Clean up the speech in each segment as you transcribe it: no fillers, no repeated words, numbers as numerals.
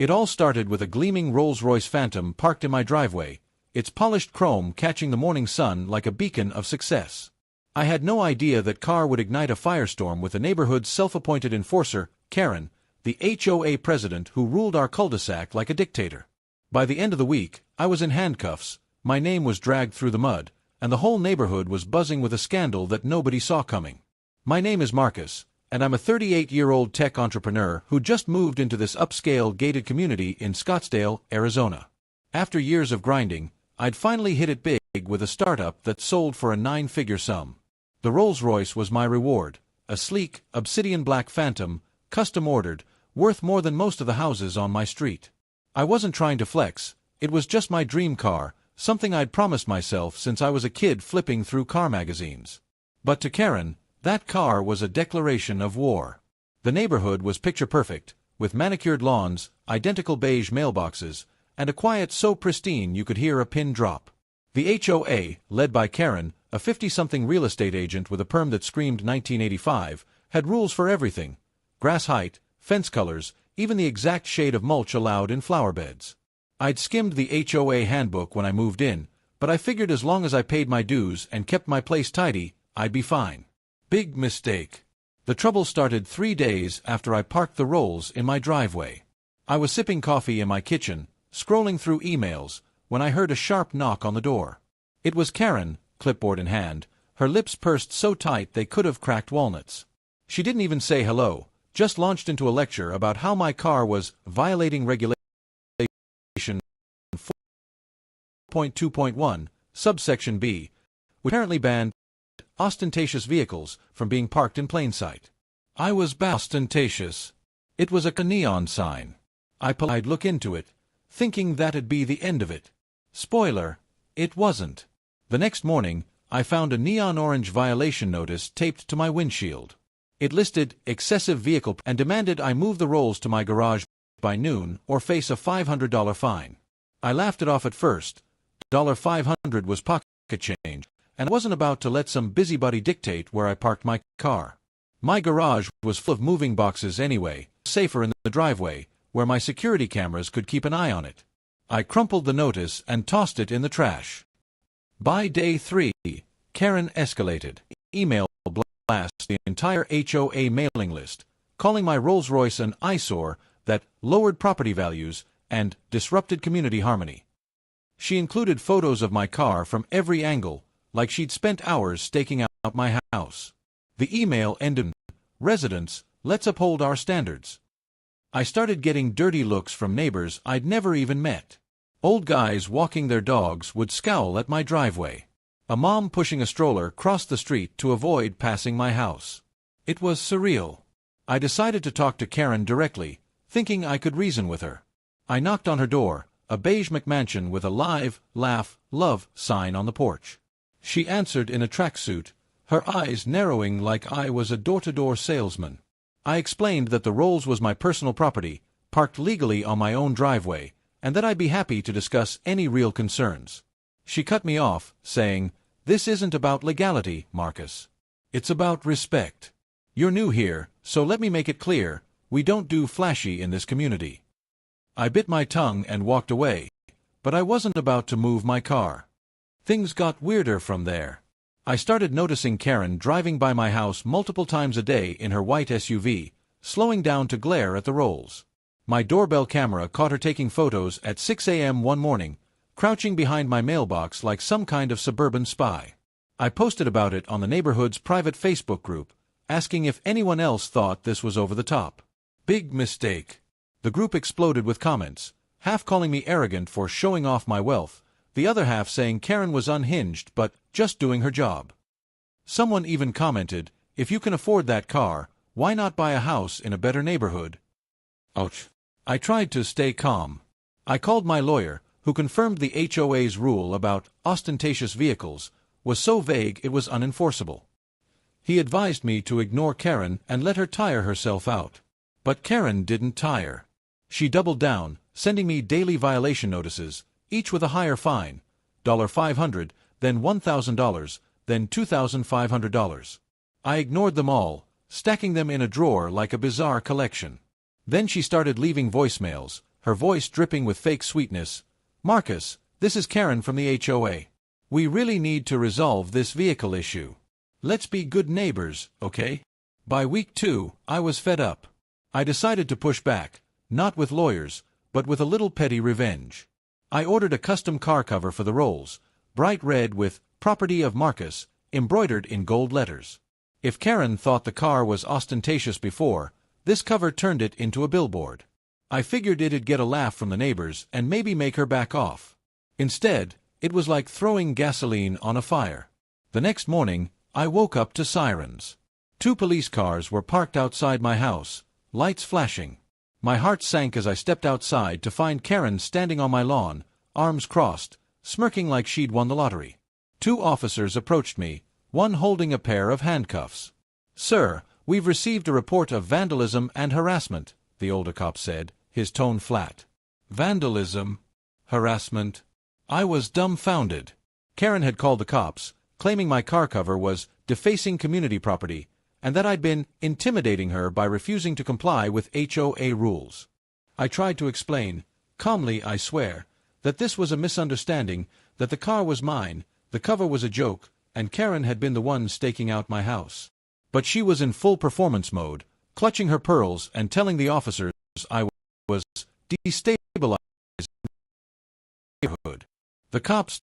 It all started with a gleaming Rolls-Royce Phantom parked in my driveway, its polished chrome catching the morning sun like a beacon of success. I had no idea that car would ignite a firestorm with the neighborhood's self-appointed enforcer, Karen, the HOA president who ruled our cul-de-sac like a dictator. By the end of the week, I was in handcuffs, my name was dragged through the mud, and the whole neighborhood was buzzing with a scandal that nobody saw coming. My name is Marcus, and I'm a 38-year-old tech entrepreneur who just moved into this upscale gated community in Scottsdale, Arizona. After years of grinding, I'd finally hit it big with a startup that sold for a 9-figure sum. The Rolls-Royce was my reward, a sleek, obsidian black Phantom, custom-ordered, worth more than most of the houses on my street. I wasn't trying to flex, it was just my dream car, something I'd promised myself since I was a kid flipping through car magazines. But to Karen, that car was a declaration of war. The neighborhood was picture-perfect, with manicured lawns, identical beige mailboxes, and a quiet so pristine you could hear a pin drop. The HOA, led by Karen, a 50-something real estate agent with a perm that screamed 1985, had rules for everything: grass height, fence colors, even the exact shade of mulch allowed in flower beds. I'd skimmed the HOA handbook when I moved in, but I figured as long as I paid my dues and kept my place tidy, I'd be fine. Big mistake. The trouble started 3 days after I parked the Rolls in my driveway. I was sipping coffee in my kitchen, scrolling through emails, when I heard a sharp knock on the door. It was Karen, clipboard in hand, her lips pursed so tight they could have cracked walnuts. She didn't even say hello, just launched into a lecture about how my car was violating regulation 4.2.1, subsection B, which apparently banned ostentatious vehicles from being parked in plain sight. I was ostentatious. It was a neon sign. I'd look into it, thinking that'd be the end of it. Spoiler, it wasn't. The next morning, I found a neon orange violation notice taped to my windshield. It listed excessive vehicle and demanded I move the Rolls to my garage by noon or face a $500 fine. I laughed it off at first. $500 was pocket change, and I wasn't about to let some busybody dictate where I parked my car. My garage was full of moving boxes anyway, safer in the driveway, where my security cameras could keep an eye on it. I crumpled the notice and tossed it in the trash. By day 3, Karen escalated. Email blast the entire HOA mailing list, calling my Rolls-Royce an eyesore that lowered property values and disrupted community harmony. She included photos of my car from every angle, like she'd spent hours staking out my house. The email ended, "Residents, let's uphold our standards." I started getting dirty looks from neighbors I'd never even met. Old guys walking their dogs would scowl at my driveway. A mom pushing a stroller crossed the street to avoid passing my house. It was surreal. I decided to talk to Karen directly, thinking I could reason with her. I knocked on her door, a beige McMansion with a live, laugh, love sign on the porch. She answered in a tracksuit, her eyes narrowing like I was a door-to-door salesman. I explained that the Rolls was my personal property, parked legally on my own driveway, and that I'd be happy to discuss any real concerns. She cut me off, saying, "This isn't about legality, Marcus. It's about respect. You're new here, so let me make it clear, we don't do flashy in this community." I bit my tongue and walked away, but I wasn't about to move my car. Things got weirder from there. I started noticing Karen driving by my house multiple times a day in her white SUV, slowing down to glare at the Rolls. My doorbell camera caught her taking photos at 6 a.m. one morning, crouching behind my mailbox like some kind of suburban spy. I posted about it on the neighborhood's private Facebook group, asking if anyone else thought this was over the top. Big mistake. The group exploded with comments, half calling me arrogant for showing off my wealth, the other half saying Karen was unhinged but just doing her job. Someone even commented, "If you can afford that car, why not buy a house in a better neighborhood?" Ouch. I tried to stay calm. I called my lawyer, who confirmed the HOA's rule about ostentatious vehicles was so vague it was unenforceable. He advised me to ignore Karen and let her tire herself out. But Karen didn't tire. She doubled down, sending me daily violation notices, each with a higher fine, $500, then $1,000, then $2,500. I ignored them all, stacking them in a drawer like a bizarre collection. Then she started leaving voicemails, her voice dripping with fake sweetness. "Marcus, this is Karen from the HOA. We really need to resolve this vehicle issue. Let's be good neighbors, okay?" By week 2, I was fed up. I decided to push back, not with lawyers, but with a little petty revenge. I ordered a custom car cover for the Rolls, bright red with "Property of Marcus" embroidered in gold letters. If Karen thought the car was ostentatious before, this cover turned it into a billboard. I figured it'd get a laugh from the neighbors and maybe make her back off. Instead, it was like throwing gasoline on a fire. The next morning, I woke up to sirens. 2 police cars were parked outside my house, lights flashing. My heart sank as I stepped outside to find Karen standing on my lawn, arms crossed, smirking like she'd won the lottery. 2 officers approached me, one holding a pair of handcuffs. "Sir, we've received a report of vandalism and harassment," the older cop said, his tone flat. Vandalism? Harassment? I was dumbfounded. Karen had called the cops, claiming my car cover was defacing community property, and that I'd been intimidating her by refusing to comply with HOA rules. I tried to explain, calmly I swear, that this was a misunderstanding, that the car was mine, the cover was a joke, and Karen had been the one staking out my house. But she was in full performance mode, clutching her pearls and telling the officers I was destabilizing the neighborhood. The cops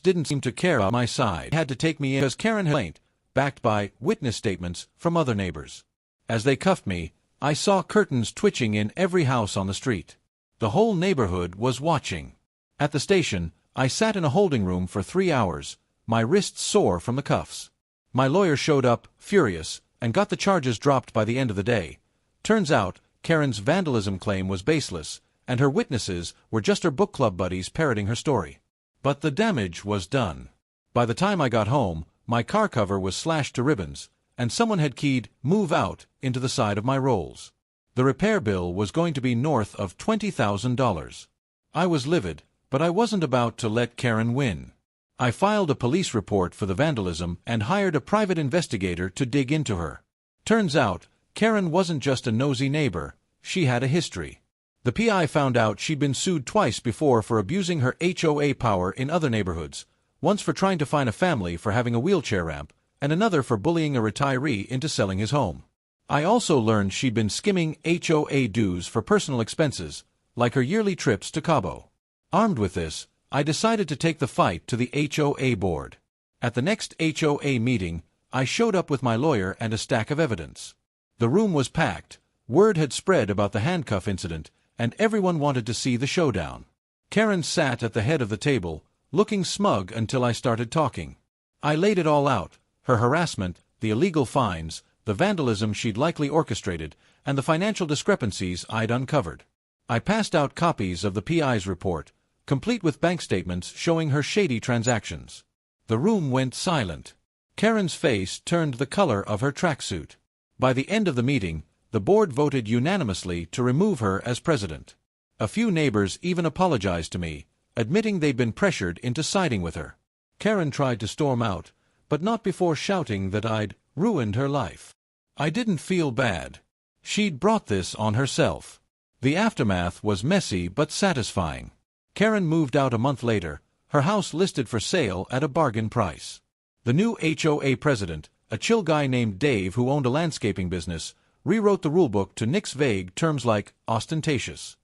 didn't seem to care about my side. They had to take me in because Karen had complained, backed by witness statements from other neighbors. As they cuffed me, I saw curtains twitching in every house on the street. The whole neighborhood was watching. At the station, I sat in a holding room for 3 hours, my wrists sore from the cuffs. My lawyer showed up, furious, and got the charges dropped by the end of the day. Turns out, Karen's vandalism claim was baseless, and her witnesses were just her book club buddies parroting her story. But the damage was done. By the time I got home, my car cover was slashed to ribbons, and someone had keyed "Move Out" into the side of my Rolls. The repair bill was going to be north of $20,000. I was livid, but I wasn't about to let Karen win. I filed a police report for the vandalism and hired a private investigator to dig into her. Turns out, Karen wasn't just a nosy neighbor, she had a history. The PI found out she'd been sued twice before for abusing her HOA power in other neighborhoods, once for trying to fine a family for having a wheelchair ramp, and another for bullying a retiree into selling his home. I also learned she'd been skimming HOA dues for personal expenses, like her yearly trips to Cabo. Armed with this, I decided to take the fight to the HOA board. At the next HOA meeting, I showed up with my lawyer and a stack of evidence. The room was packed, word had spread about the handcuff incident, and everyone wanted to see the showdown. Karen sat at the head of the table, looking smug until I started talking. I laid it all out, her harassment, the illegal fines, the vandalism she'd likely orchestrated, and the financial discrepancies I'd uncovered. I passed out copies of the PI's report, complete with bank statements showing her shady transactions. The room went silent. Karen's face turned the color of her tracksuit. By the end of the meeting, the board voted unanimously to remove her as president. A few neighbors even apologized to me, admitting they'd been pressured into siding with her. Karen tried to storm out, but not before shouting that I'd ruined her life. I didn't feel bad. She'd brought this on herself. The aftermath was messy but satisfying. Karen moved out a month later, her house listed for sale at a bargain price. The new HOA president, a chill guy named Dave who owned a landscaping business, rewrote the rulebook to nix vague terms like ostentatious.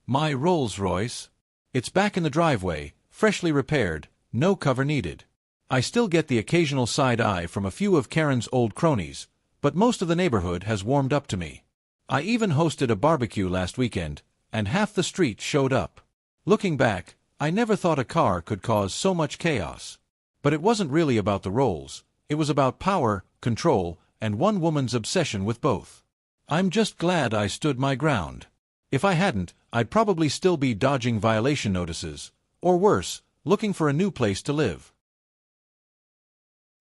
My Rolls-Royce? It's back in the driveway, freshly repaired, no cover needed. I still get the occasional side eye from a few of Karen's old cronies, but most of the neighborhood has warmed up to me. I even hosted a barbecue last weekend, and half the street showed up. Looking back, I never thought a car could cause so much chaos. But it wasn't really about the Rolls, it was about power, control, and one woman's obsession with both. I'm just glad I stood my ground. If I hadn't, I'd probably still be dodging violation notices, or worse, looking for a new place to live.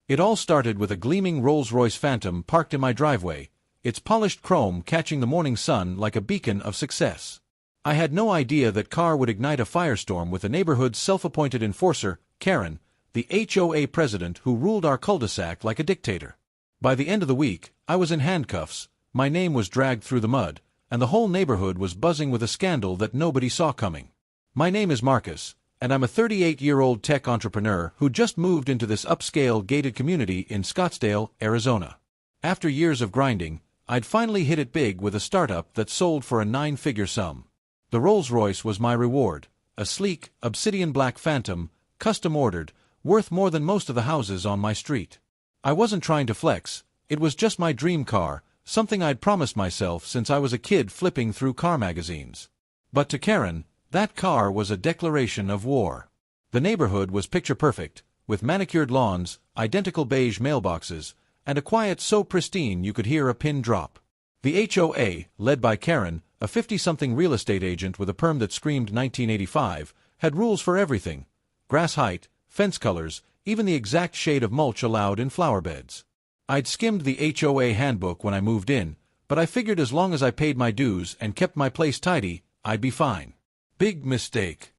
It all started with a gleaming Rolls-Royce Phantom parked in my driveway, its polished chrome catching the morning sun like a beacon of success. I had no idea that car would ignite a firestorm with the neighborhood's self-appointed enforcer, Karen, the HOA president who ruled our cul-de-sac like a dictator. By the end of the week, I was in handcuffs, my name was dragged through the mud, and the whole neighborhood was buzzing with a scandal that nobody saw coming. My name is Marcus, and I'm a 38-year-old tech entrepreneur who just moved into this upscale gated community in Scottsdale, Arizona. After years of grinding, I'd finally hit it big with a startup that sold for a 9-figure sum. The Rolls-Royce was my reward, a sleek, obsidian black Phantom, custom-ordered, worth more than most of the houses on my street. I wasn't trying to flex, it was just my dream car, something I'd promised myself since I was a kid flipping through car magazines. But to Karen, that car was a declaration of war. The neighborhood was picture-perfect, with manicured lawns, identical beige mailboxes, and a quiet so pristine you could hear a pin drop. The HOA, led by Karen, a 50-something real estate agent with a perm that screamed 1985, had rules for everything: grass height, fence colors, even the exact shade of mulch allowed in flower beds. I'd skimmed the HOA handbook when I moved in, but I figured as long as I paid my dues and kept my place tidy, I'd be fine. Big mistake.